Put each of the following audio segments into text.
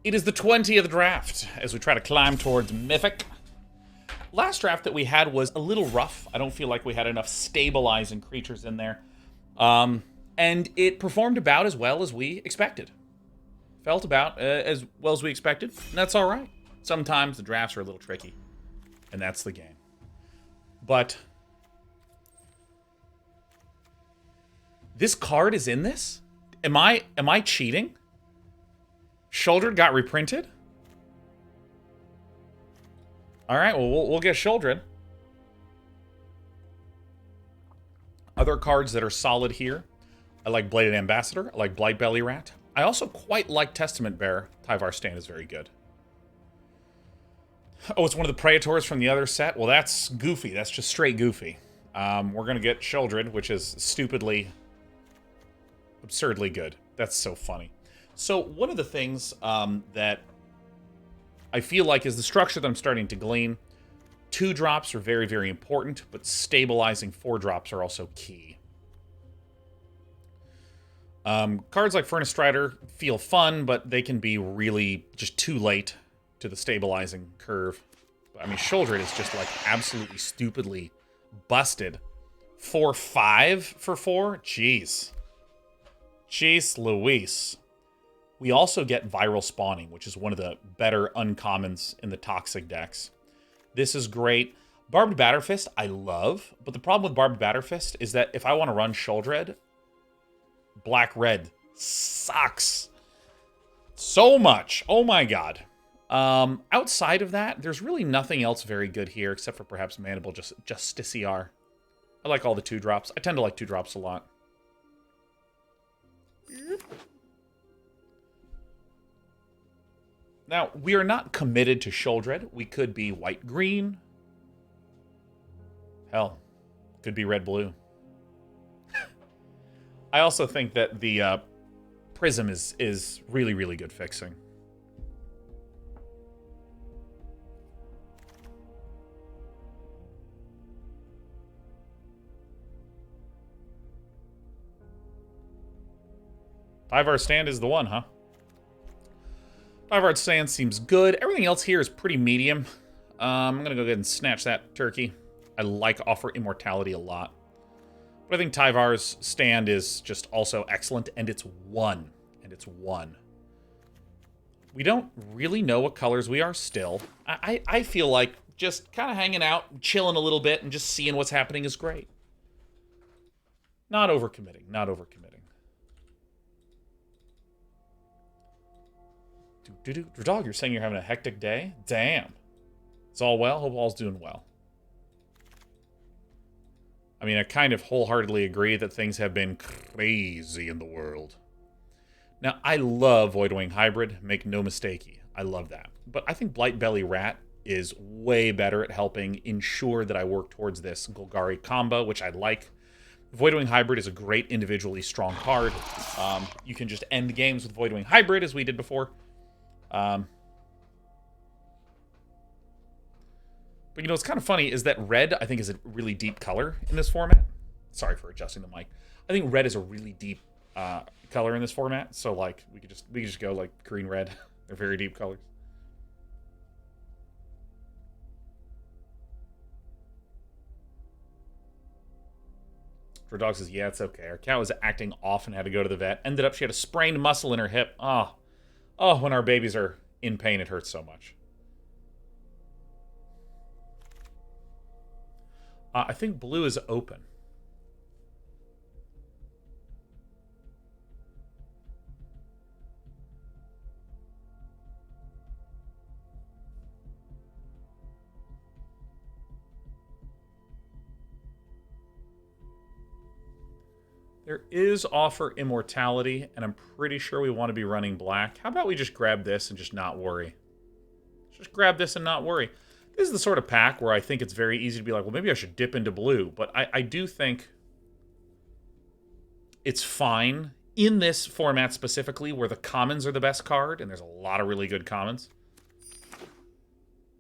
It is the 20th draft as we try to climb towards Mythic. Last draft that we had was a little rough. I don't feel like we had enough stabilizing creatures in there. And it performed about as well as we expected. Felt about as well as we expected, and that's all right. Sometimes the drafts are a little tricky, and that's the game. But this card is in this? Am I cheating? Sheoldred got reprinted? All right, well, we'll get Sheoldred. Other cards that are solid here. I like Bladed Ambassador. I like Blightbelly Rat. I also quite like Testament Bearer. Tyvar Stand is very good. Oh, it's one of the Praetors from the other set? Well, that's goofy. That's just straight goofy. We're going to get Sheoldred, which is stupidly, absurdly good. That's so funny. So one of the things that I feel like is the structure that I'm starting to glean. 2 drops are very, very important, but stabilizing 4 drops are also key. Cards like Furnace Strider feel fun, but they can be really just too late to the stabilizing curve. I mean, Sheoldred is just like absolutely stupidly busted. 4/5 for 4? Jeez. Jeez Louise. We also get Viral Spawning, which is one of the better uncommons in the Toxic decks. This is great. Barbed Batterfist, I love, but the problem with Barbed Batterfist is that if I want to run Sheoldred, Black-Red sucks so much. Oh my god. Outside of that, there's really nothing else very good here, except for perhaps Mandible Justiciar. I like all the 2-drops. I tend to like 2-drops a lot. Now, we are not committed to Sheoldred. We could be white-green. Hell, could be red-blue. I also think that the Prism is really, really good fixing. Tyvar Stand is the one, huh? Tyvar Stand seems good. Everything else here is pretty medium. I'm going to go ahead and snatch that turkey. I like Offer Immortality a lot. But I think Tyvar's Stand is just also excellent, and it's 1. And it's 1. We don't really know what colors we are still. I feel like just kind of hanging out, chilling a little bit, and just seeing what's happening is great. Not overcommitting. Not overcommitting. Dog, you're saying you're having a hectic day? Damn. It's all well? Hope all's doing well. I mean, I kind of wholeheartedly agree that things have been crazy in the world. Now, I love Voidwing Hybrid, make no mistake. I love that. But I think Blightbelly Rat is way better at helping ensure that I work towards this Golgari combo, which I like. Voidwing Hybrid is a great individually strong card. You can just end games with Voidwing Hybrid, as we did before. But, you know, what's kind of funny is that red, I think, is a really deep color in this format. Sorry for adjusting the mic. I think red is a really deep color in this format. So, like, we could just go, like, green-red. They're very deep colors. Dog says, yeah, it's okay. Our cat was acting off and had to go to the vet. Ended up, she had a sprained muscle in her hip. Oh, when our babies are in pain, it hurts so much. I think blue is open. There is Offer Immortality, and I'm pretty sure we want to be running black. How about we just grab this and just not worry? Just grab this and not worry. This is the sort of pack where I think it's very easy to be like, well, maybe I should dip into blue. But I do think it's fine in this format specifically where the commons are the best card, and there's a lot of really good commons,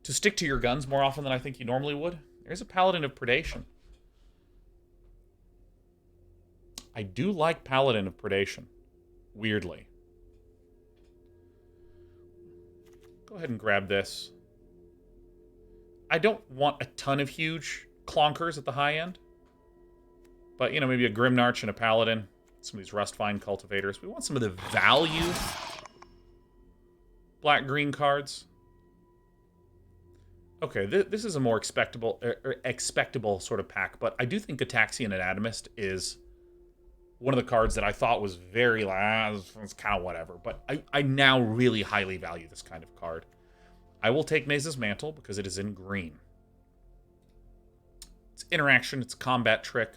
to stick to your guns more often than I think you normally would. There's a Paladin of Predation. I do like Paladin of Predation, weirdly. Go ahead and grab this. I don't want a ton of huge clonkers at the high end. But, you know, maybe a Grimnarch and a Paladin. Some of these Rustvine cultivators. We want some of the value black-green cards. Okay, this is a more expectable sort of pack, but I do think Gataxian Anatomist is one of the cards that I thought was very, it's kind of whatever, but I now really highly value this kind of card. I will take Maze's Mantle because it is in green. It's interaction, it's a combat trick.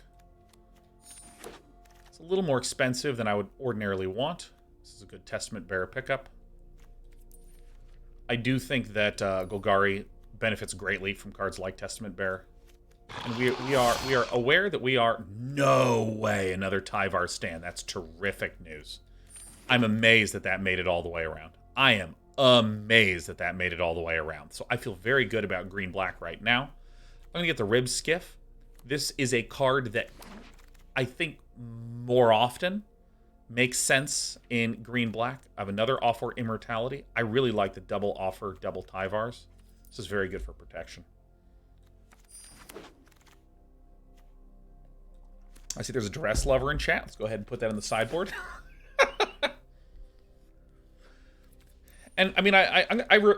It's a little more expensive than I would ordinarily want. This is a good Testament Bearer pickup. I do think that Golgari benefits greatly from cards like Testament Bearer. And we are aware that we are no way another Tyvar stand. That's terrific news. I'm amazed that that made it all the way around. I am amazed that that made it all the way around. So I feel very good about green-black right now. I'm going to get the Rib Skiff. This is a card that I think more often makes sense in green-black. I have another Offer Immortality. I really like the double Offer, double Tyvars. This is very good for protection. I see there's a Dress Lover in chat. Let's go ahead and put that on the sideboard. And, I mean,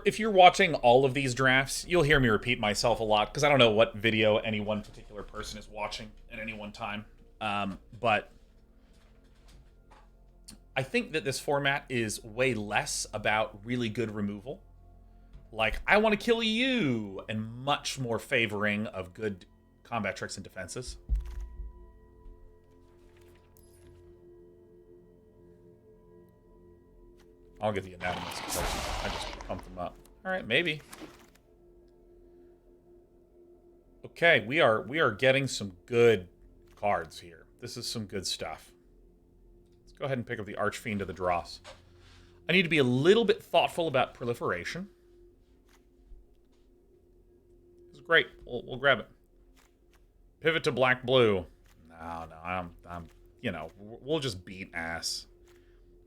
if you're watching all of these drafts, you'll hear me repeat myself a lot, because I don't know what video any one particular person is watching at any one time. But I think that this format is way less about really good removal. Like, I want to kill you, and much more favoring of good combat tricks and defenses. I'll get the Anatomist because I just pumped them up. All right, maybe. Okay, we are getting some good cards here. This is some good stuff. Let's go ahead and pick up the Archfiend of the Dross. I need to be a little bit thoughtful about proliferation. This is great. We'll grab it. Pivot to black-blue. No, I'm you know, we'll just beat ass.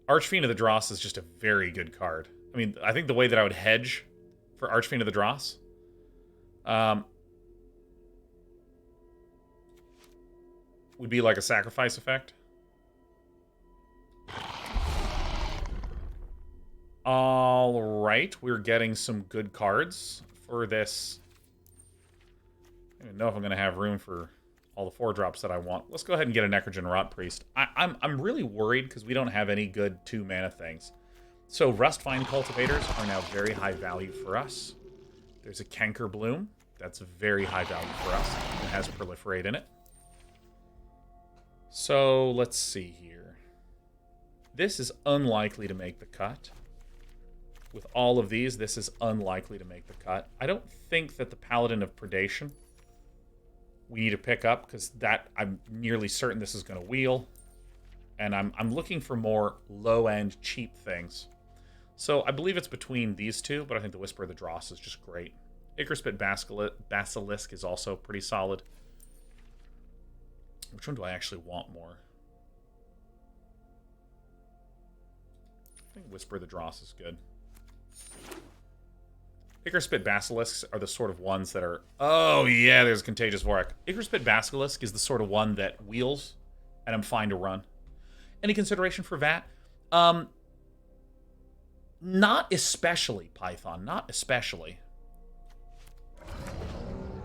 Archfiend of the Dross is just a very good card. I mean, I think the way that I would hedge for Archfiend of the Dross would be like a sacrifice effect. All right, we're getting some good cards for this. I don't even know if I'm going to have room for all the 4-drops that I want. Let's go ahead and get a Necrogen Rot Priest. I'm really worried because we don't have any good 2-mana things. So Rustvine Cultivators are now very high value for us. There's a Canker Bloom. That's very high value for us. It has Proliferate in it. So let's see here. This is unlikely to make the cut. With all of these, this is unlikely to make the cut. I don't think that the Paladin of Predation we need to pick up, because that I'm nearly certain this is going to wheel. And I'm looking for more low-end, cheap things. So I believe it's between these two, but I think the Whisper of the Dross is just great. Ichorspit Basilisk is also pretty solid. Which one do I actually want more? I think Whisper of the Dross is good. Ichorspit Basilisks are the sort of ones that are... Oh, yeah, there's Contagious Vorak. Ichorspit Basilisk is the sort of one that wheels, and I'm fine to run. Any consideration for that? Not especially, Python. Not especially.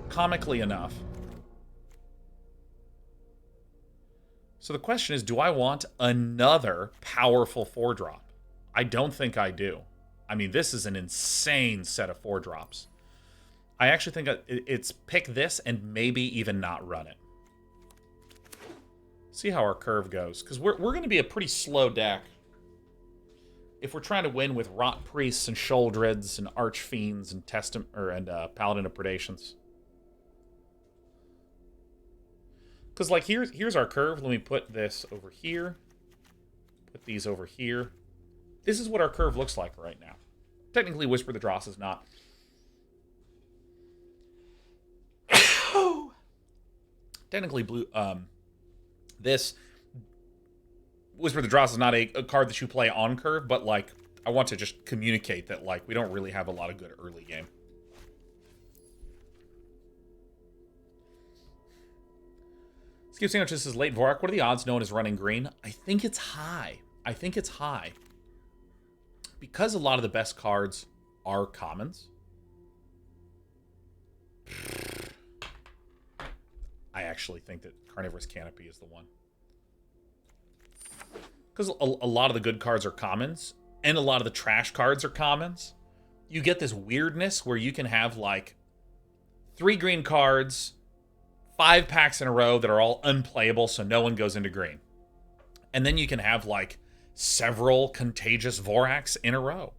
Comically enough. So the question is, do I want another powerful 4-drop? I don't think I do. I mean, this is an insane set of 4-drops. I actually think it's pick this and maybe even not run it. See how our curve goes. Because we're going to be a pretty slow deck. If we're trying to win with Rot Priests and Sheoldreds and Archfiends and Paladin of Predations. Because, like, here's our curve. Let me put this over here. Put these over here. This is what our curve looks like right now. Technically, Whisper the Dross is not. Technically, this Whisper the Dross is not a card that you play on curve, but, like, I want to just communicate that, like, we don't really have a lot of good early game. Skip Sandwiches says, late Vorak, what are the odds no one is running green? I think it's high. I think it's high. Because a lot of the best cards are commons. I actually think that Carnivorous Canopy is the one. Because a lot of the good cards are commons, and a lot of the trash cards are commons. You get this weirdness where you can have, like, 3 green cards, 5 packs in a row that are all unplayable, so no one goes into green. And then you can have, like, several Contagious Voraks in a row.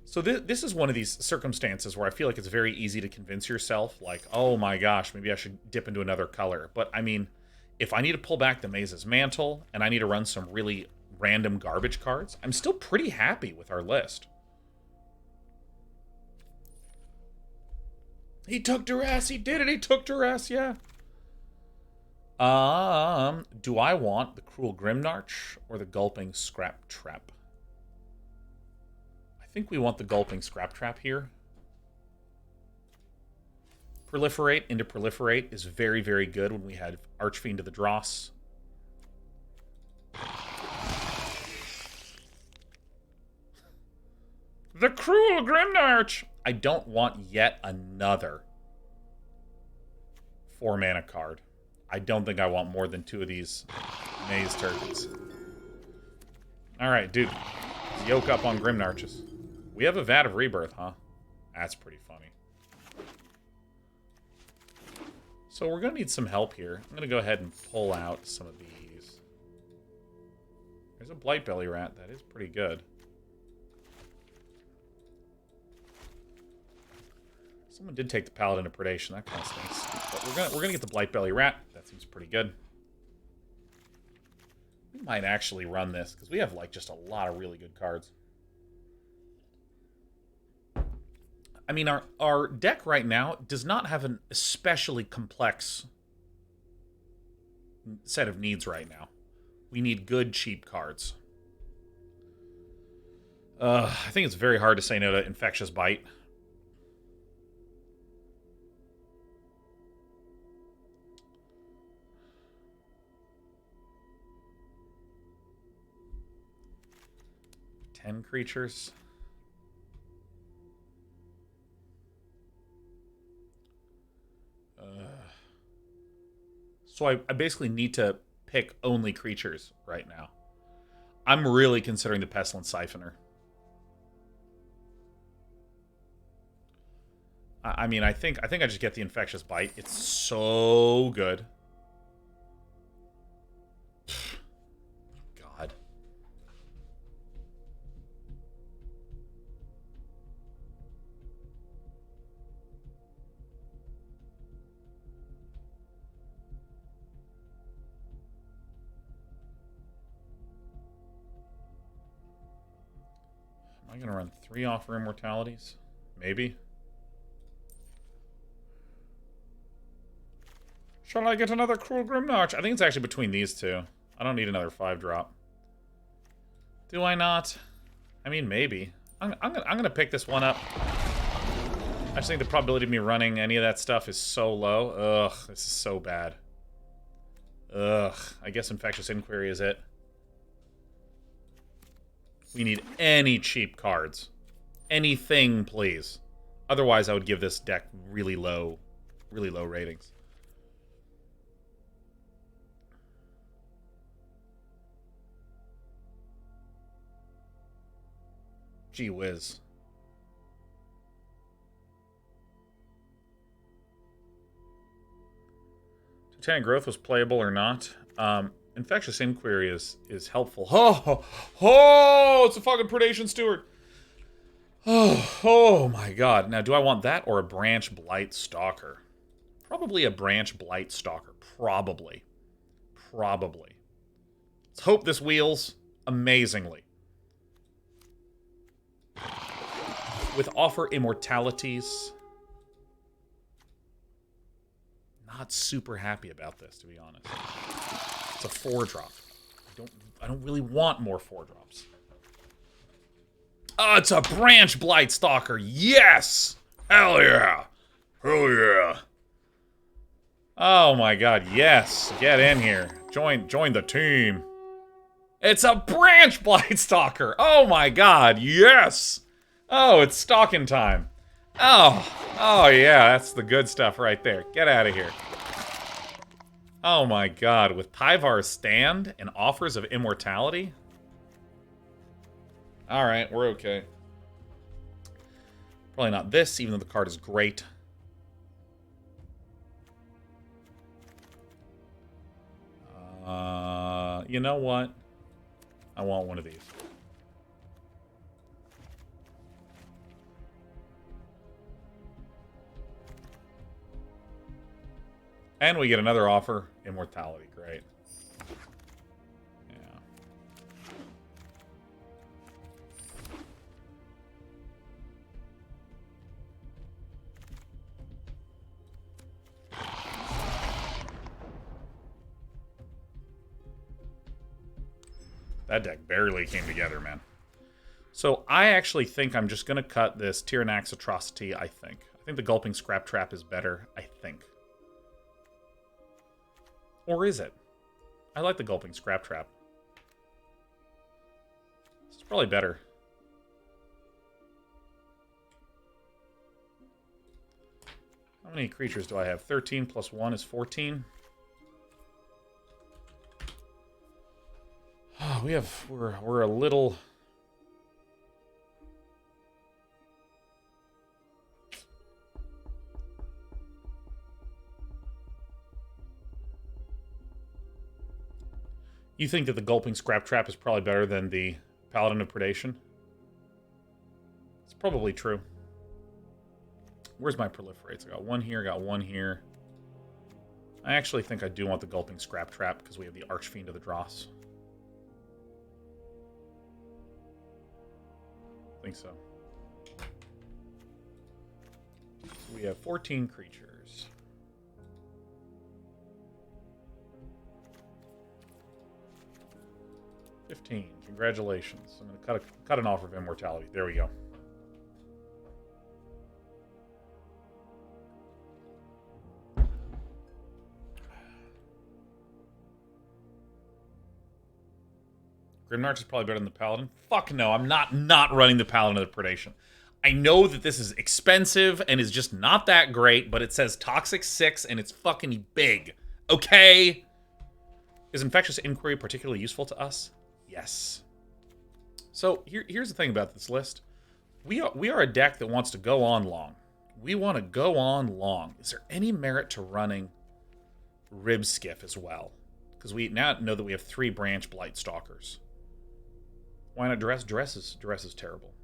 So this is one of these circumstances where I feel like it's very easy to convince yourself, like, oh my gosh, maybe I should dip into another color. But, I mean, if I need to pull back the Maze's Mantle, and I need to run some really random garbage cards, I'm still pretty happy with our list. He took duress, he did it, he took duress, yeah. Do I want the Cruel Grimnarch or the Gulping Scrap Trap? I think we want the Gulping Scrap Trap here. Proliferate into Proliferate is very, very good when we had Archfiend to the Dross. The Cruel Grimnarch! I don't want yet another 4-mana card. I don't think I want more than 2 of these Maze Turkeys. Alright, dude. Let's yoke up on Grimnarches. We have a Vat of Rebirth, huh? That's pretty funny. So we're going to need some help here. I'm going to go ahead and pull out some of these. There's a Blightbelly Rat. That is pretty good. Someone did take the Paladin of Predation. That kind of stinks. But we're gonna get the Blightbelly Rat. That seems pretty good. We might actually run this, because we have, like, just a lot of really good cards. I mean, our deck right now does not have an especially complex set of needs right now. We need good, cheap cards. I think it's very hard to say no to Infectious Bite. Ten creatures. So I basically need to pick only creatures right now. I'm really considering the Pestilent Siphoner. I mean, I think I just get the Infectious Bite. It's so good. God. Am I going to run 3 Offer Immortalities? Maybe. Shall I get another Cruel Grimnarch? I think it's actually between these two. I don't need another 5-drop. Do I not? I mean, maybe. I'm gonna pick this one up. I just think the probability of me running any of that stuff is so low. Ugh, this is so bad. Ugh, I guess Infectious Inquiry is it. We need any cheap cards. Anything, please. Otherwise, I would give this deck really low ratings. Gee whiz. Titanic Growth was playable or not? Infectious Inquiry is helpful. Oh, it's a fucking Predation Steward. Oh my god. Now, do I want that or a Branch Blight Stalker? Probably a Branch Blight Stalker. Probably. Let's hope this wheels amazingly. With Offer Immortalities. Not super happy about this, to be honest. It's a 4-drop. I don't really want more 4-drops. Oh, it's a Branch Blightstalker. Yes! Hell yeah! Hell yeah! Oh my god, yes. Get in here. Join the team. It's a Branch Blightstalker! Oh my god, yes! Oh, it's stalking time. Oh yeah, that's the good stuff right there. Get out of here. Oh my god, with Tyvar's Stand and Offers of Immortality? Alright, we're okay. Probably not this, even though the card is great. You know what? I want one of these. And we get another offer. Immortality, great. Yeah. That deck barely came together, man. So I actually think I'm just going to cut this Tyranax Atrocity, I think. I think the Gulping Scrap Trap is better, I think. Or is it? I like the Gulping Scrap Trap. It's probably better. How many creatures do I have? 13 plus 1 is 14. Oh, we're a little... You think that the Gulping Scrap Trap is probably better than the Paladin of Predation? It's probably true. Where's my proliferates? I got one here, got one here. I actually think I do want the Gulping Scrap Trap because we have the Archfiend of the Dross. I think so. We have 14 creatures. 15. Congratulations. I'm going to cut an offer of immortality. There we go. Grimnarch is probably better than the Paladin. Fuck no, I'm not running the Paladin of the Predation. I know that this is expensive and is just not that great, but it says Toxic 6 and it's fucking big. Okay? Is Infectious Inquiry particularly useful to us? Yes. So here's the thing about this list. We are a deck that wants to go on long. We want to go on long. Is there any merit to running Ribskiff as well? Because we now know that we have 3 Branch Blightstalkers. Why not Dress? Dress is terrible.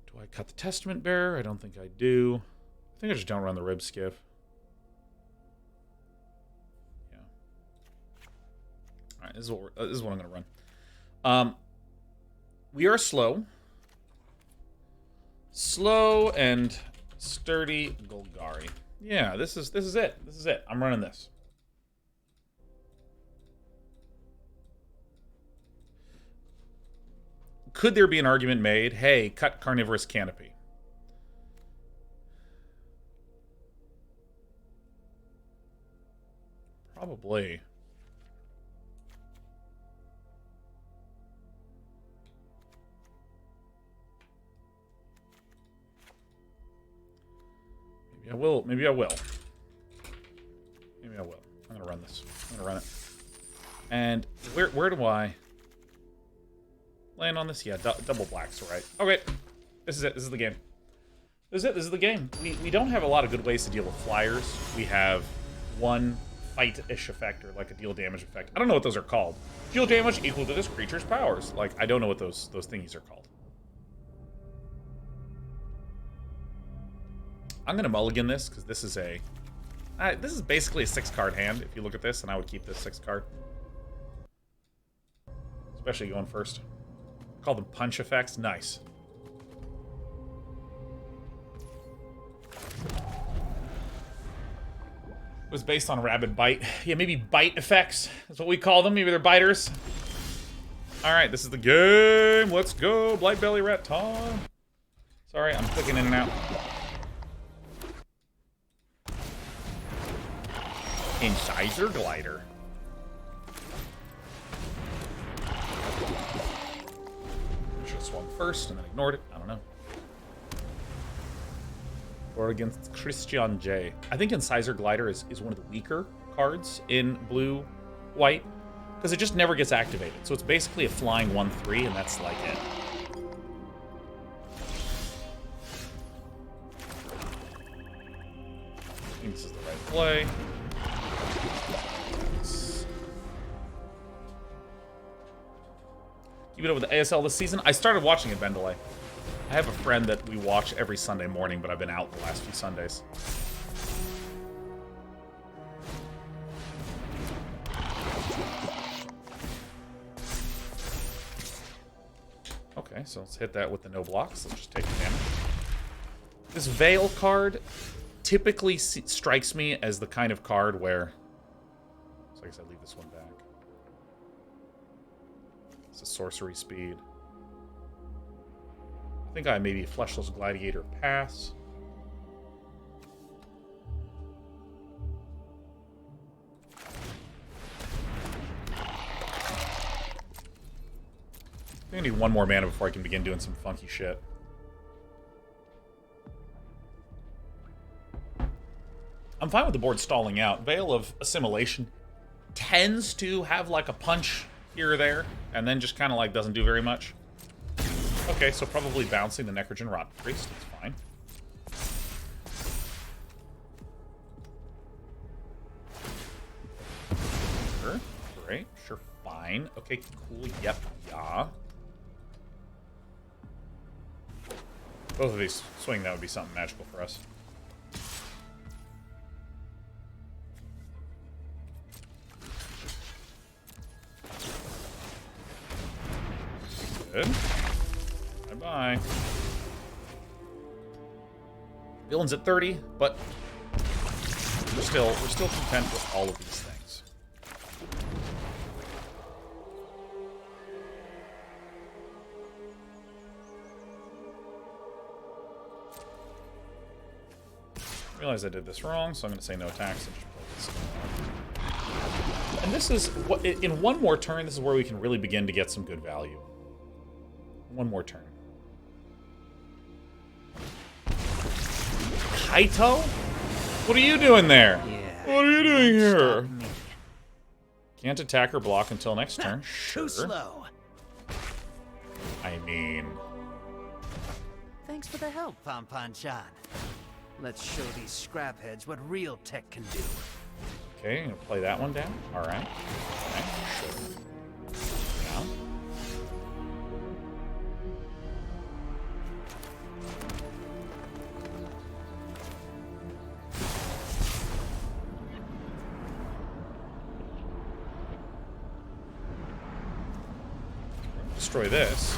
Do I cut the Testament Bearer? I don't think I do. I think I just don't run the Ribskiff. Yeah. All right, this is what I'm going to run. We are slow. Slow and sturdy Golgari. Yeah, this is it. This is it. I'm running this. Could there be an argument made, hey, cut Carnivorous Canopy? Probably. Maybe I will. Maybe I will. Maybe I will. I'm gonna run this. I'm gonna run it. And where do I land on this? Yeah, double blacks, right? Okay, this is it. This is the game. This is it. This is the game. We don't have a lot of good ways to deal with flyers. We have one fight-ish effect, or like a deal damage effect. I don't know what those are called. Deal damage equal to this creature's powers. Like, I don't know what those thingies are called. I'm gonna mulligan this because this is a this is basically a 6-card hand. If you look at this, and I would keep this 6 card, especially going first. Call them punch effects. Nice. It was based on rabid bite. Yeah, maybe bite effects. That's what we call them. Maybe they're biters. Alright, this is the game. Let's go. Blight Belly Rat time. Sorry, I'm clicking in and out. Incisor Glider. Should have swung first and then ignored it. I don't know. Or against Christian J. I think Incisor Glider is one of the weaker cards in blue-white, because it just never gets activated. So it's basically a flying 1/3, and that's like it. I think this is the right play. Keep it up with the ASL this season. I started watching it, Bendelay. I have a friend that we watch every Sunday morning, but I've been out the last few Sundays. Okay, so let's hit that with the no blocks. Let's just take the damage. This Veil card typically strikes me as the kind of card where... So I guess I leave this one back. It's a sorcery speed. I think I maybe Fleshless Gladiator pass. I need one more mana before I can begin doing some funky shit. I'm fine with the board stalling out. Veil of Assimilation tends to have like a punch here or there, and then just kind of like doesn't do very much. Okay, so probably bouncing the Necrogen Rot Priest. That's fine. Sure. Great. Sure. Fine. Okay, cool. Yep. Yeah. Both of these swing, that would be something magical for us. Good. Bye-bye. Villain's at 30, but we're still content with all of these things. I realize I did this wrong, so I'm going to say no attacks and just play this. And this is what in one more turn. This is where we can really begin to get some good value. One more turn. Kaito? What are you doing there? Yeah, what are you doing here? Can't attack or block until next turn. Sure. Too slow. I mean... Thanks for the help, Pon-Pon-chan. Let's show these scrapheads what real tech can do. Okay, I'm gonna play that one down. Alright. Okay, sure. Down. Destroy this.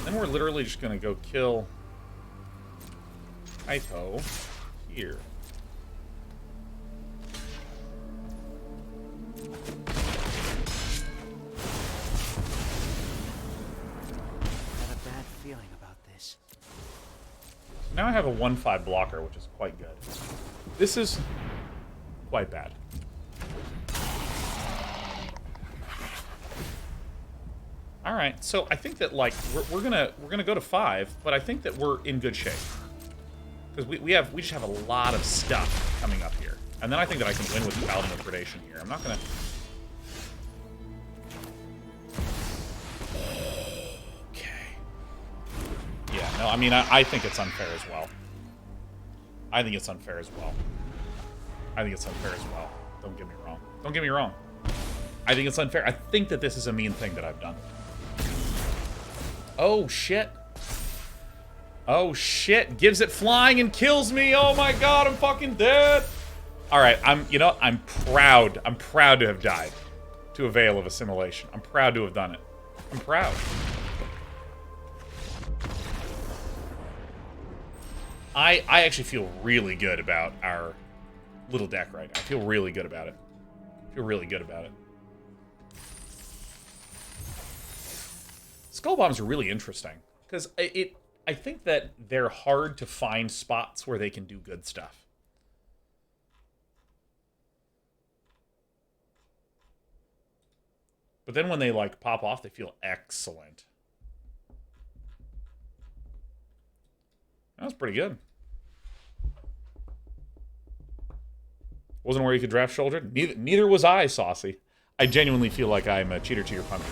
Then we're literally just gonna go kill Hypo here. Got a bad feeling about this. Now I have a 1/5 blocker, which is quite good. This is quite bad. All right, so I think that like we're gonna go to 5, but I think that we're in good shape because we just have a lot of stuff coming up here, and then I think that I can win with the Paladin of Predation here. I'm not gonna. Okay. Yeah, no, I mean I think it's unfair as well. I think it's unfair as well. I think it's unfair as well. Don't get me wrong. Don't get me wrong. I think it's unfair. I think that this is a mean thing that I've done. Oh, shit. Oh, shit. Gives it flying and kills me. Oh, my God. I'm fucking dead. All right. I'm proud. I'm proud to have died to a veil of assimilation. I'm proud to have done it. I'm proud. I actually feel really good about our little deck right now. I feel really good about it. I feel really good about it. Skull Bombs are really interesting because I think that they're hard to find spots where they can do good stuff. But then when they like pop off, they feel excellent. That was pretty good. Wasn't where you could draft Sheoldred. Neither was I, Saucy. I genuinely feel like I'm a cheater to your punter.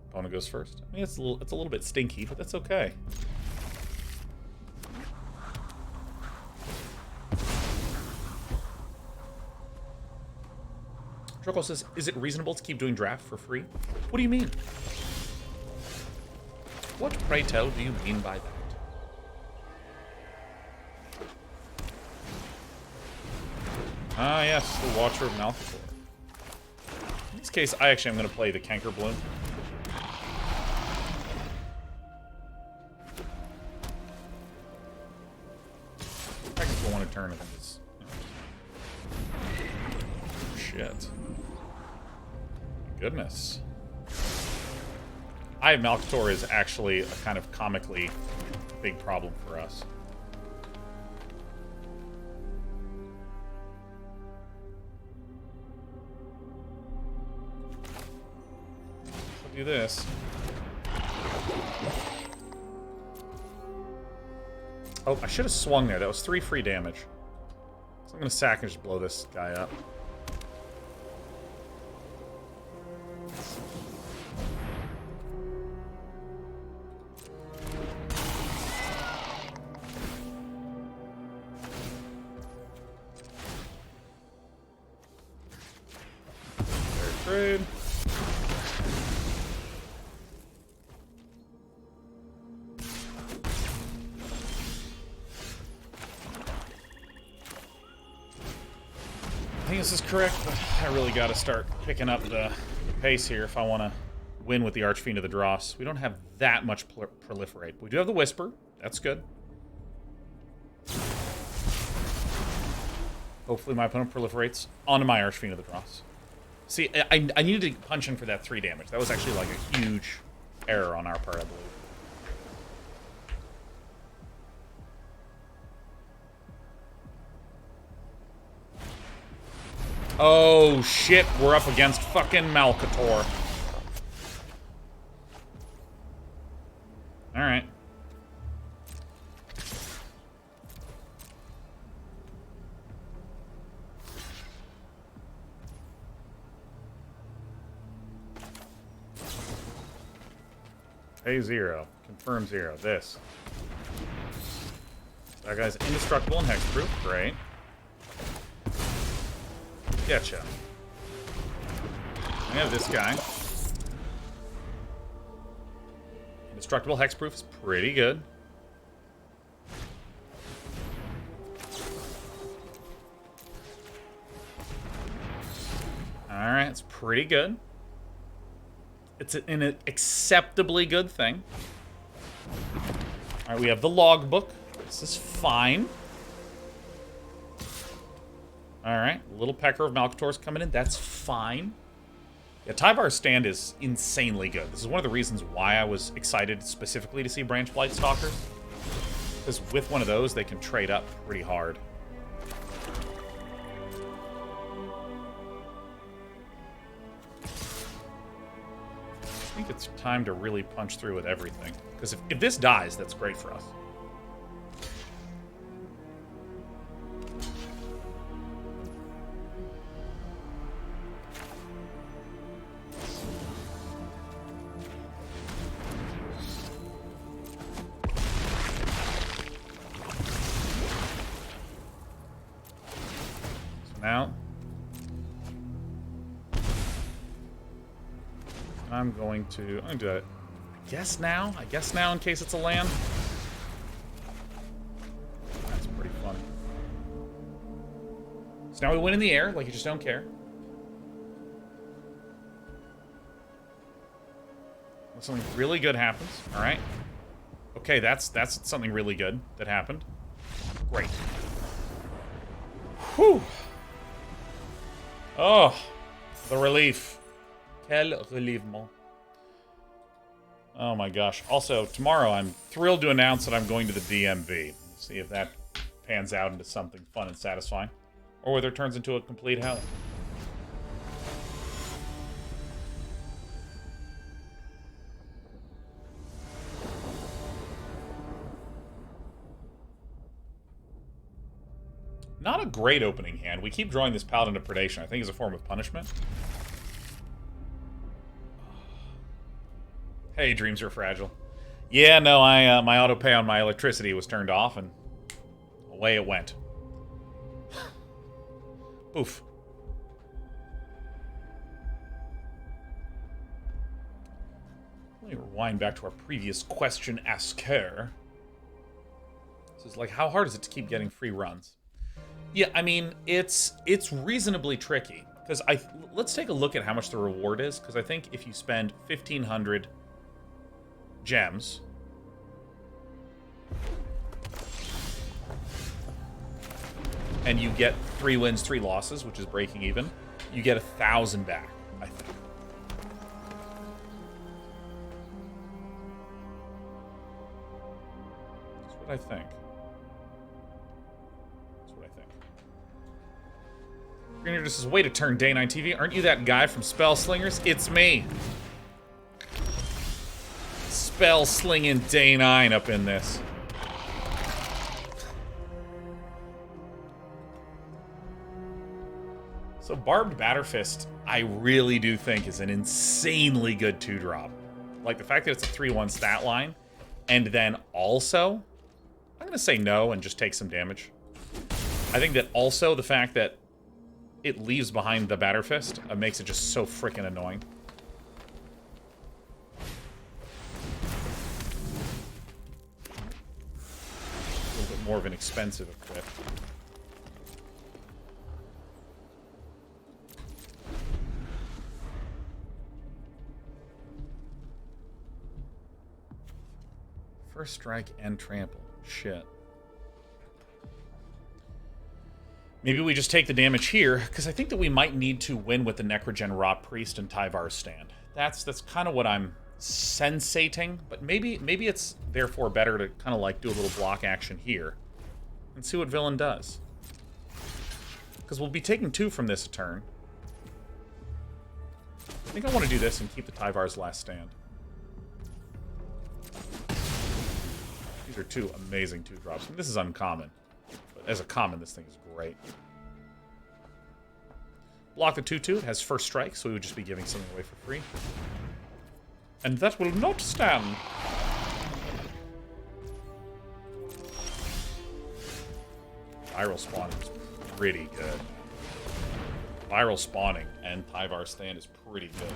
Opponent goes first. I mean, it's a little bit stinky, but that's okay. Droko says, is it reasonable to keep doing draft for free? What do you mean? What, pray tell, do you mean by that? Ah, yes, the Watcher of Malcator. In this case, I actually am going to play the Canker Bloom. I can go on a turn if it's... Shit. Goodness. Eye of Malcator is actually a kind of comically big problem for us. I'll do this. Oh, I should have swung there. That was 3 free damage. So I'm going to sack and just blow this guy up. Trade. I think this is correct, but I really got to start picking up the pace here if I want to win with the Archfiend of the Dross. We don't have that much proliferate. We do have the Whisper. That's good. Hopefully my opponent proliferates onto my Archfiend of the Dross. See, I needed to punch in for that 3 damage. That was actually like a huge error on our part, I believe. Oh, shit. We're up against fucking Malcator. Alright. Pay 0. Confirm 0. This. That guy's indestructible and hexproof. Great. Getcha. I have this guy. Indestructible hexproof is pretty good. Alright, it's pretty good. It's an acceptably good thing. Alright, we have the logbook. This is fine. Alright, little pecker of Malcator's coming in. That's fine. Yeah, Tyvar's stand is insanely good. This is one of the reasons why I was excited specifically to see Branch Blight Stalkers. Because with one of those, they can trade up pretty hard. I think it's time to really punch through with everything. Because if this dies, that's great for us. So now I'm going to do it. I guess now in case it's a land. So now we win in the air, like you just don't care. Something really good happens. All right. Okay, that's something really good that happened. Great. Whew. Oh, the relief. Quel relèvement. Oh my gosh. Also, tomorrow I'm thrilled to announce that I'm going to the DMV. See if that pans out into something fun and satisfying. Or whether it turns into a complete hell. Not a great opening hand. We keep drawing this Paladin of Predation. I think as a form of punishment. Hey, dreams are fragile. Yeah, no, my auto pay on my electricity was turned off, and away it went. Oof. Let me rewind back to our previous question asker. This is like, how hard is it to keep getting free runs? Yeah, I mean, it's reasonably tricky. Because let's take a look at how much the reward is. Because I think if you spend 1,500 gems, and you get 3 wins, 3 losses, which is breaking even, you get 1,000 back, I think. That's what I think. Greener just says, way to turn Day 9 TV. Aren't you that guy from Spell Slingers? It's me. Spell slinging Day 9 up in this. So Barbed Batterfist, I really do think is an insanely good 2-drop. Like the fact that it's a 3-1 stat line, and then also, I'm gonna say no and just take some damage. I think that also the fact that it leaves behind the Batterfist makes it just so freaking annoying. A little bit more of an expensive equip. First strike and trample. Shit. Maybe we just take the damage here, because I think that we might need to win with the Necrogen Rot Priest and Tyvar's stand. That's kind of what I'm sensating, but maybe it's therefore better to kind of like do a little block action here and see what villain does. Because we'll be taking 2 from this turn. I think I want to do this and keep the Tyvar's last stand. These are 2 amazing 2-drops. And this is uncommon. But as a common, this thing is great. Block the 2/2. It has first strike, so we would just be giving something away for free. And that will not stand. Viral spawning is pretty good. Viral spawning and Tyvar stand is pretty good.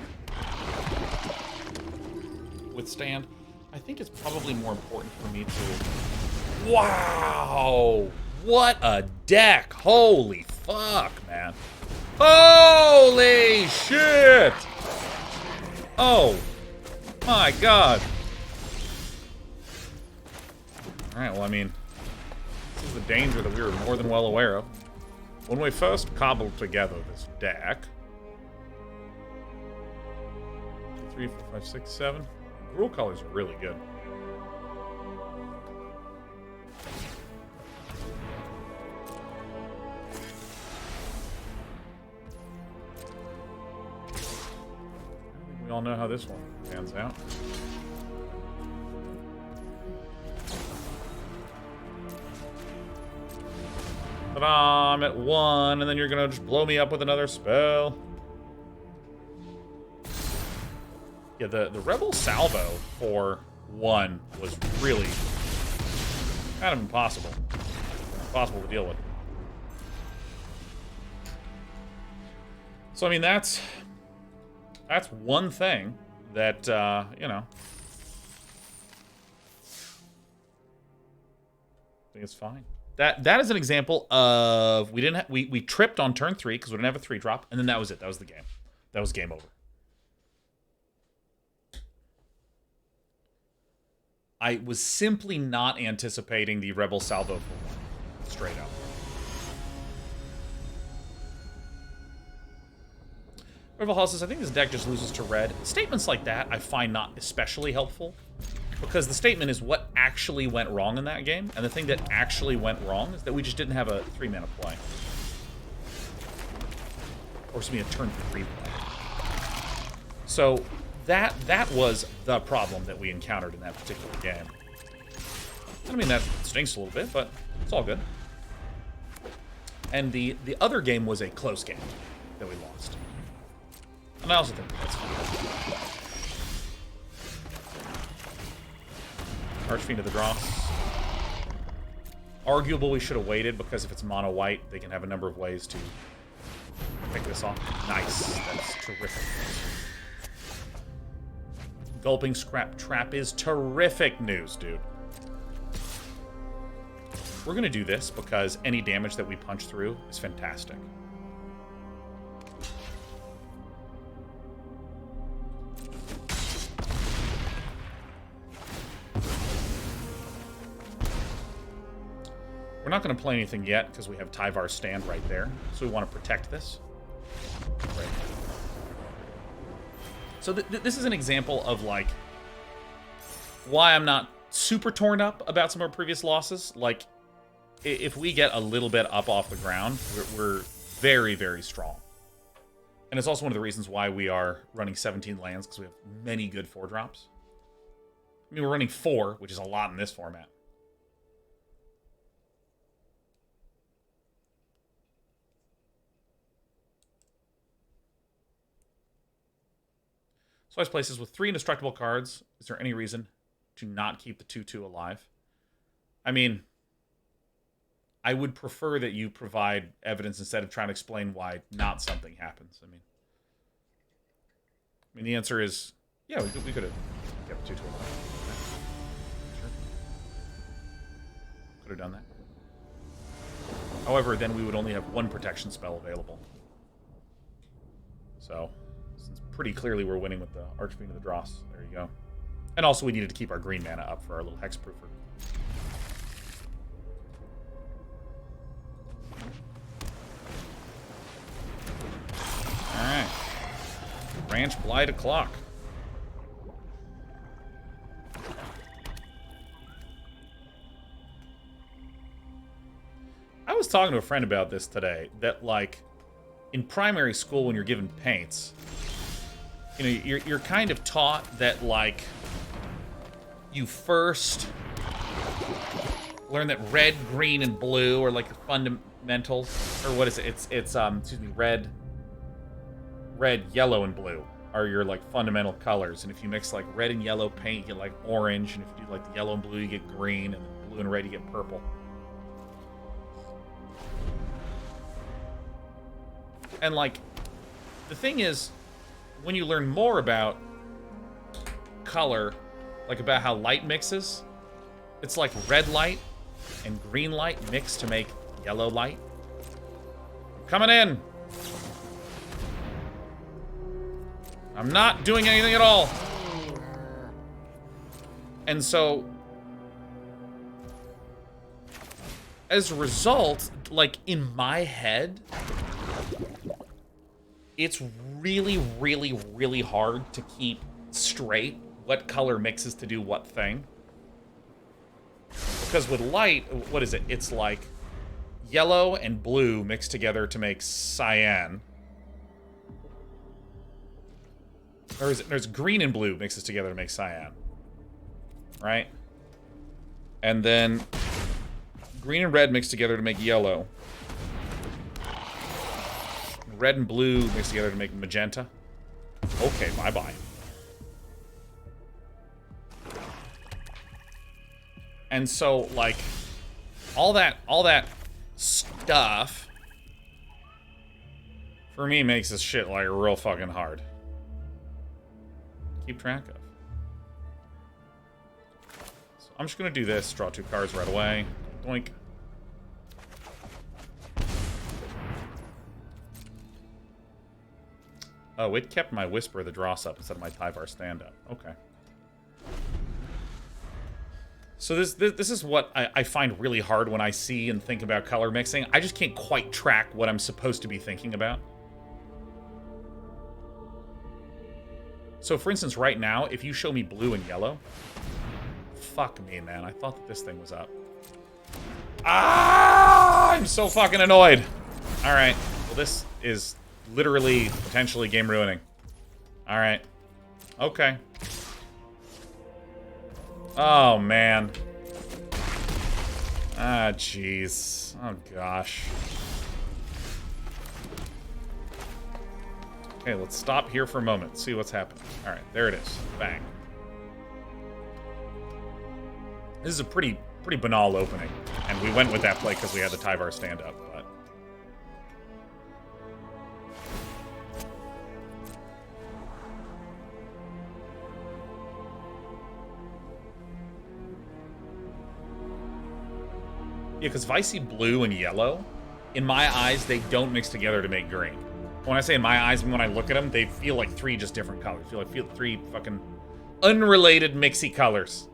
With stand, I think it's probably more important for me to... Wow! What a deck! Holy fuck, man. Holy shit! Oh my god. Alright, well, I mean, this is the danger that we were more than well aware of. When we first cobbled together this deck... 3, 4, 5, 6, 7. Gruul colors are really good. We all know how this one pans out. Ta-da! I'm at 1, and then you're gonna just blow me up with another spell. Yeah, the Rebel Salvo for 1 was really kind of impossible. Impossible to deal with. So, I mean, that's one thing that, you know, I think it's fine. That is an example of we tripped on turn 3 because we didn't have a 3-drop, and then that was it. That was the game. That was game over. I was simply not anticipating the Rebel Salvo for 1. Straight up. Rebel Hall says, I think this deck just loses to red. Statements like that I find not especially helpful, because the statement is what actually went wrong in that game, and the thing that actually went wrong is that we just didn't have a 3-mana play. Or excuse me, a turn 3 play. So that was the problem that we encountered in that particular game. I mean, that stinks a little bit, but it's all good. And the other game was a close game that we lost. And I also think that's fine. Archfiend to the Dross. Arguable we should have waited, because if it's mono white, they can have a number of ways to pick this off. Nice. That's terrific. Gulping Scrap Trap is terrific news, dude. We're going to do this because any damage that we punch through is fantastic. We're not going to play anything yet because we have Tyvar's stand right there. So we want to protect this. Right. So this is an example of, like, why I'm not super torn up about some of our previous losses. Like, if we get a little bit up off the ground, we're very, very strong. And it's also one of the reasons why we are running 17 lands, because we have many good 4-drops. I mean, we're running 4, which is a lot in this format. Slice places with 3 indestructible cards. Is there any reason to not keep the 2/2 alive? I mean, I would prefer that you provide evidence instead of trying to explain why not something happens. I mean, the answer is, yeah, we could have kept the 2/2 alive. Sure. Could have done that. However, then we would only have 1 protection spell available. So, since pretty clearly we're winning with the Archfiend of the Dross. There you go. And also we needed to keep our green mana up for our little hexproofer. Alright. Ranch Blight o'clock. I was talking to a friend about this today, that, like, in primary school when you're given paints, you know, you're kind of taught that, like, you first learn that red, green, and blue are, like, the fundamentals, or what is it? It's excuse me, red, yellow, and blue are your, like, fundamental colors. And if you mix, like, red and yellow paint, you get, like, orange. And if you do, like, the yellow and blue, you get green. And then blue and red, you get purple. And, like, the thing is, when you learn more about color, like about how light mixes, it's like red light and green light mix to make yellow light. I'm coming in. I'm not doing anything at all. And so, as a result, like, in my head, it's really, really, really hard to keep straight what color mixes to do what thing. Because with light, what is it? It's like yellow and blue mixed together to make cyan. Or is it, there's green and blue mixes together to make cyan. Right? And then green and red mixed together to make yellow. Red and blue mixed together to make magenta. Okay, bye-bye. And so, like, all that stuff, for me, makes this shit, like, real fucking hard. Keep track of. So I'm just gonna do this, draw 2 cards right away. Doink. Oh, it kept my Whisper of the Dross up instead of my Tyvar stand up. Okay. So this is what I find really hard when I see and think about color mixing. I just can't quite track what I'm supposed to be thinking about. So for instance, right now, if you show me blue and yellow, fuck me, man. I thought that this thing was up. Ah! I'm so fucking annoyed. All right. Well, this is literally potentially game ruining. All right. Okay. Oh, man. Ah, jeez. Oh, gosh. Okay, let's stop here for a moment. See what's happening. All right, there it is. Bang. This is a pretty banal opening. And we went with that play because we had the Tyvar stand up, but... Yeah, because if I see blue and yellow, in my eyes, they don't mix together to make green. When I say in my eyes, when I look at them, they feel like three just different colors. Feel like three fucking unrelated mixy colors.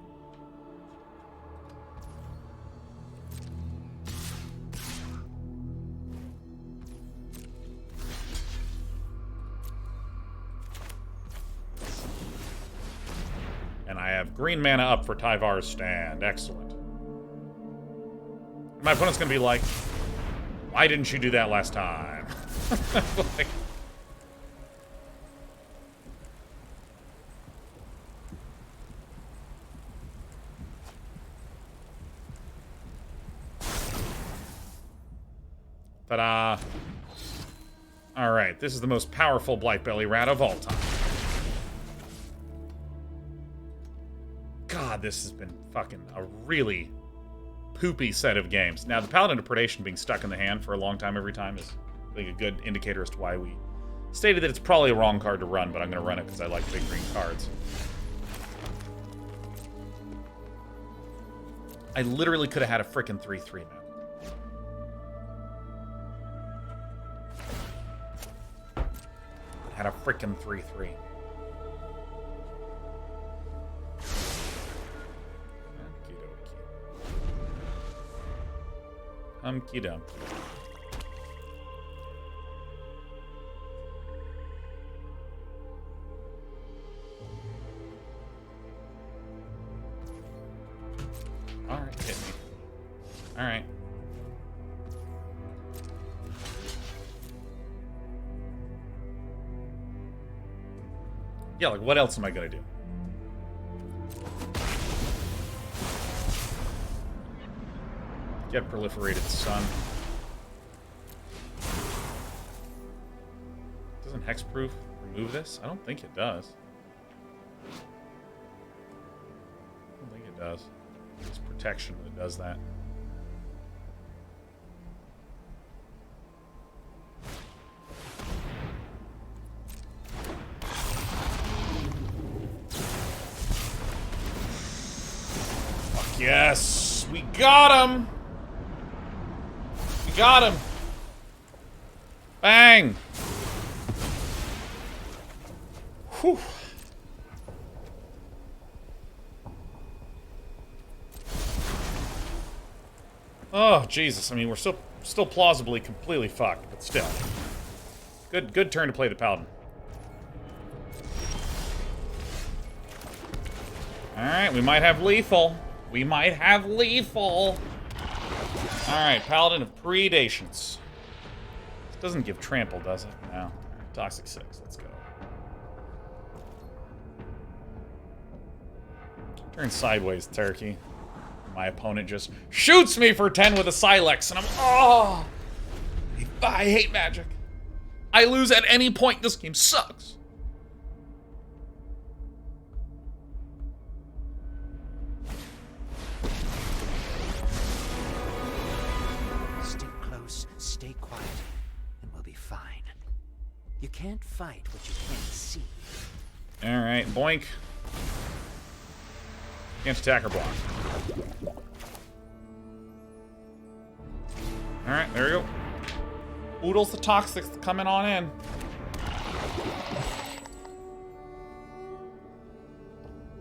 And I have green mana up for Tyvar's stand. Excellent. My opponent's gonna be like, why didn't you do that last time? Like, ta-da. Alright, this is the most powerful Blightbelly rat of all time. God, this has been fucking a really poopy set of games. Now, the Paladin of Predation being stuck in the hand for a long time every time is, I think, a good indicator as to why we stated that it's probably a wrong card to run, but I'm going to run it because I like big green cards. I literally could have had a frickin' 3/3, man. Had a frickin' 3/3. Humpty dumpty. Alright, hit me. Alright. Yeah, like, what else am I gonna do? Get proliferated sun. Doesn't hexproof remove this? I don't think it does. I don't think it does. It's protection that does that. Fuck yes! We got him! Got him! Bang! Whew. Oh, Jesus. I mean, we're still plausibly completely fucked, but still. Good turn to play the Paladin. Alright, we might have lethal. We might have lethal. Alright, Paladin of Predations. This doesn't give trample, does it? No. Right, Toxic 6, let's go. Turn sideways, turkey. My opponent just shoots me for 10 with a Silex, and I'm... Oh! I hate Magic. I lose at any point. This game sucks. Stay quiet, and we'll be fine. You can't fight what you can't see. Alright, boink. Can't attack or block. Alright, there we go. Oodles the Toxics coming on in.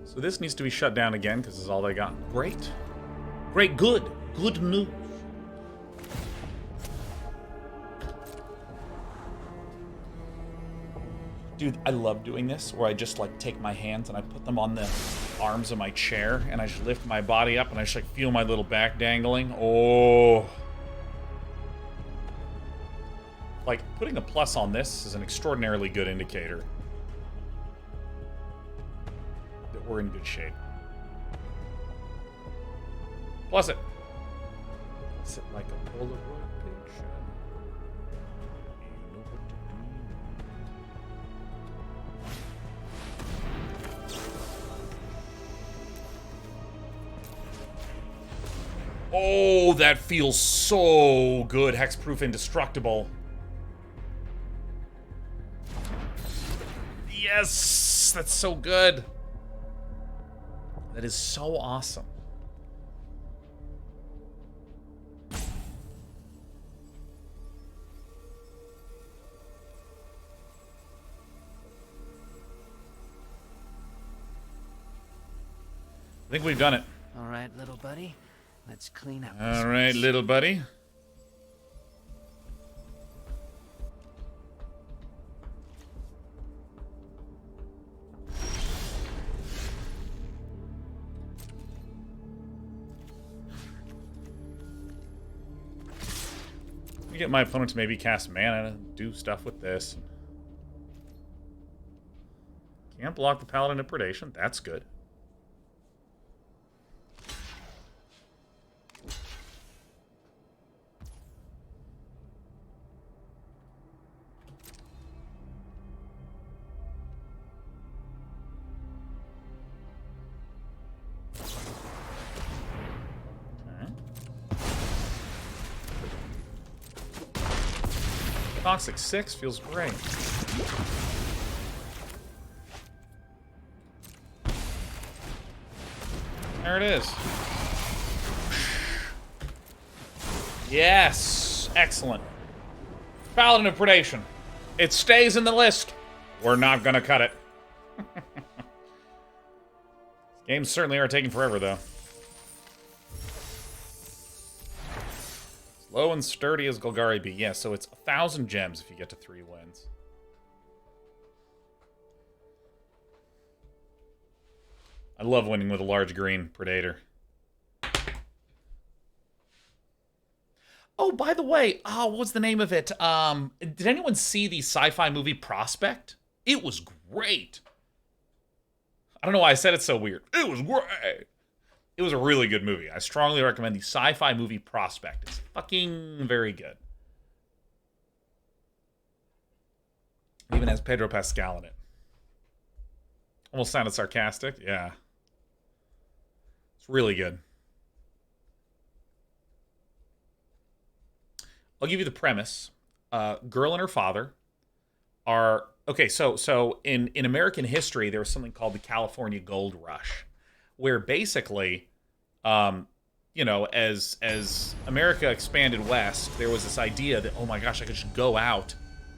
So this needs to be shut down again, because this is all they got. Great. Great, good. Good news. Dude, I love doing this, where I just, like, take my hands and I put them on the arms of my chair, and I just lift my body up, and I just, like, feel my little back dangling. Oh. Like, putting a plus on this is an extraordinarily good indicator that we're in good shape. Plus it. Sit like a Polaroid picture. You know what to do. Oh, that feels so good. Hexproof Indestructible. Yes! That's so good. That is so awesome. I think we've done it. All right, little buddy. Let's clean up. All right, little buddy. You get my opponent to maybe cast mana to do stuff with this. Can't block the Paladin of Predation. That's good. Toxic 6 feels great. There it is. Yes! Excellent. Paladin of Predation. It stays in the list. We're not gonna cut it. Games certainly are taking forever, though. Slow and sturdy as Golgari be. Yeah, so it's 1,000 gems if you get to 3 wins. I love winning with a large green Predator. Oh, by the way, what was the name of it? Did anyone see the sci-fi movie Prospect? It was great. I don't know why I said it so weird. It was great. It was a really good movie. I strongly recommend the sci-fi movie Prospect. It's fucking very good. It even has Pedro Pascal in it. Almost sounded sarcastic. Yeah. It's really good. I'll give you the premise. Girl and her father are... Okay, so in American history, there was something called the California Gold Rush, where basically, you know, as America expanded west, there was this idea that, oh my gosh, I could just go out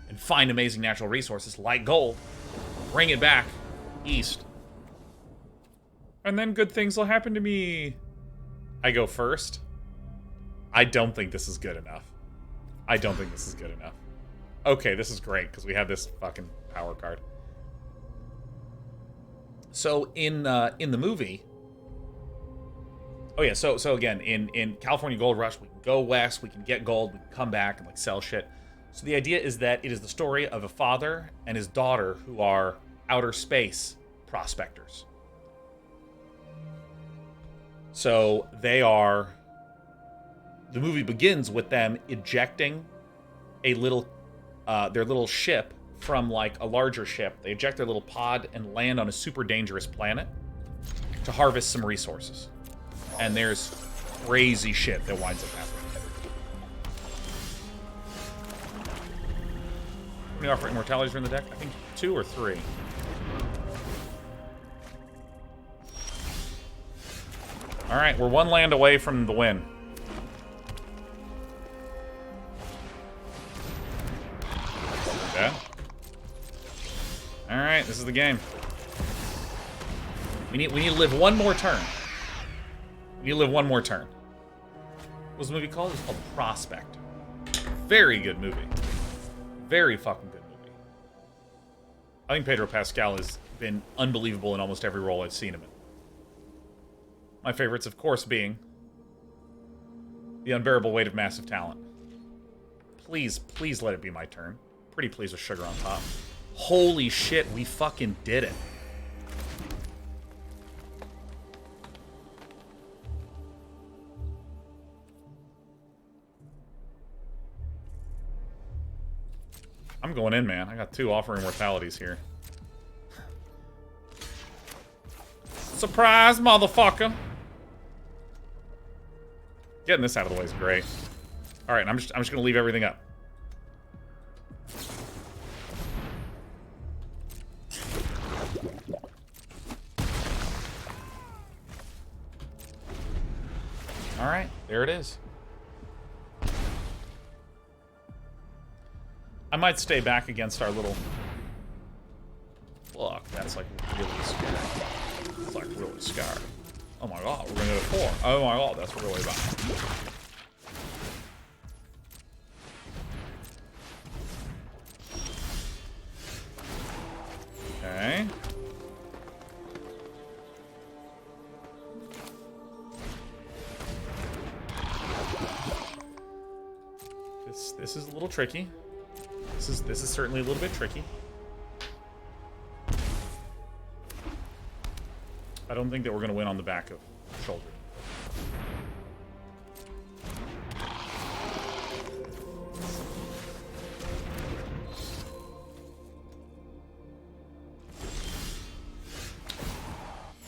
and find amazing natural resources like gold, bring it back east, and then good things will happen to me. I go first. I don't think this is good enough. I don't think this is good enough. Okay, this is great, because we have this fucking power card. So in the movie... Oh yeah, so again, in California Gold Rush, we can go west, we can get gold, we can come back and like sell shit. So the idea is that it is the story of a father and his daughter who are outer space prospectors. So they are... The movie begins with them ejecting a little... their little ship from like a larger ship. They eject their little pod and land on a super dangerous planet to harvest some resources. And there's crazy shit that winds up happening. How many Offer Immortalities are in the deck? I think 2 or 3. Alright, we're 1 land away from the win. Okay. right, this is the game. We need to live one more turn. We need to live one more turn. What was the movie called? It was called Prospect. Very good movie. Very fucking good movie. I think Pedro Pascal has been unbelievable in almost every role I've seen him in. My favorites, of course, being The Unbearable Weight of Massive Talent. Please, please let it be my turn. Pretty pleased with sugar on top. Holy shit, we fucking did it. I'm going in, man. I got 2 Offering Mortalities here. Surprise, motherfucker! Getting this out of the way is great. All right, I'm just gonna leave everything up. All right, there it is. I might stay back against our little... Look, that's like really scary. It's like really scary. Oh my god, we're gonna go to 4. Oh my god, that's really bad. Okay. This is a little tricky. This is certainly a little bit tricky. I don't think that we're going to win on the back of Sheoldred.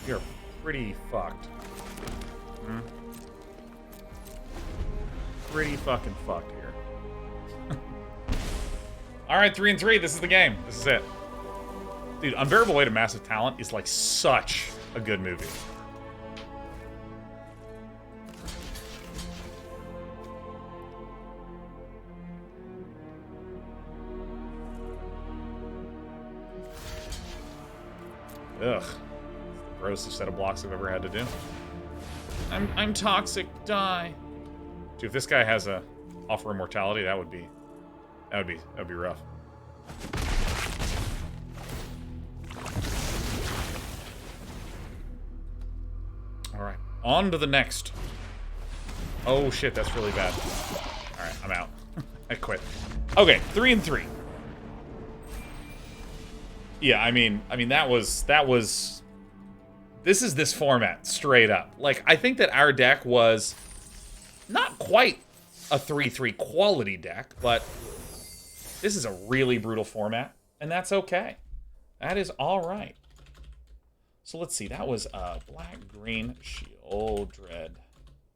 You're pretty fucked. Hmm? Pretty fucking fucked here. Alright, 3 and 3. This is the game. This is it. Dude, Unbearable Weight of Massive Talent is like such a good movie. Ugh. Grossest set of blocks I've ever had to do. I'm toxic, die. Dude, if this guy has a Offer Immortality, that would be rough. Alright, on to the next. Oh shit, that's really bad. Alright, I'm out. I quit. Okay, 3 and 3. Yeah, I mean that was this is this format, straight up. Like, I think that our deck was not quite a 3-3 quality deck, but this is a really brutal format, and that's okay. That is alright. So let's see, that was black-green Sheoldred.